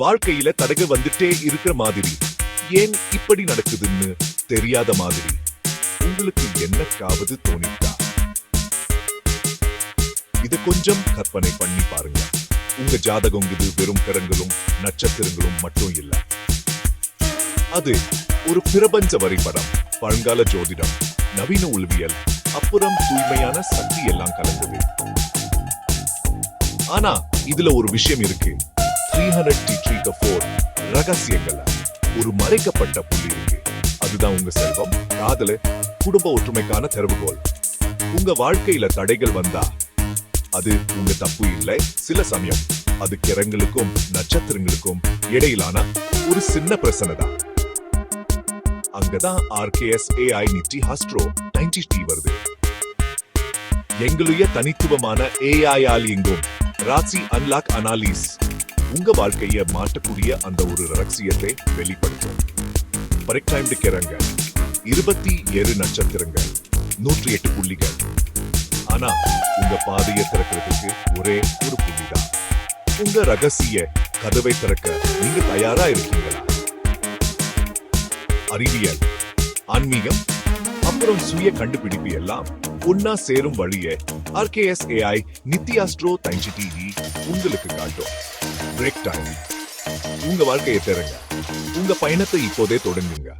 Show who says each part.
Speaker 1: வாழ்க்கையில தடகு வந்துட்டே இருக்கிற மாதிரி, ஏன் இப்படி நடக்குதுன்னு தெரியாத மாதிரி உங்களுக்கு என்னைக்காவது தோணிட்டா? இது கொஞ்சம் கற்பனை பண்ணி பாருங்க. உங்க ஜாதகம் இது வெறும் கிரகங்களும் நட்சத்திரங்களும் மட்டும் இல்ல. அது ஒரு பிரபஞ்ச வரைபடம், பழங்கால ஜோதிடம், நவீன உளவியல், அப்புறம் தூய்மையான சக்தி எல்லாம் கலந்தது. ஆனா இதுல ஒரு விஷயம் இருக்கு. 300 ரகசியங்கள்ல ஒரு மறைக்கப்பட்ட புள்ளி இருக்கு. அதுதான் உங்க செல்வம், காதல, குடும்ப ஒற்றுமைக்கான திறவுகோல். உங்க வாழ்க்கையில தடைகள் வந்தா அது உங்க தப்பு இல்லை. சில சமயம் அது கிரகங்களுக்கும் நட்சத்திரங்களுக்கும் இடையிலான ஒரு சின்ன பிரச்சனை தான். அங்கதான் RKS AI NITI astro 90T வருது. எங்களுடைய தனித்துவமான AI ஆல் இயங்கும் ராசி அன்லாக் அனாலிஸ் உங்க வாழ்க்கைய மாற்றக்கூடிய அந்த ஒரு ரகசியத்தை வெளிப்படுத்தும். பரிக்டைம்டு கிரங்க 27 நட்சத்திரங்கள், 108 புள்ளிகள். ஆனா உங்க பாதையை திறக்கிறதுக்கு ஒரே ஒரு புள்ளிதான். உங்க ரகசிய கதவை திறக்க நீங்க தயாரா இருக்கீங்களா? அறிவியல், ஆன்மீகம், அப்புறம் சுய கண்டுபிடிப்பு எல்லாம் ஒன்னா சேரும் வழியை RKS AI NITI astro 90T உங்களுக்கு காட்டும். Break time. உங்க வாழ்க்கையை திறங்க. உங்க பயணத்தை இப்போதே தொடங்குங்க.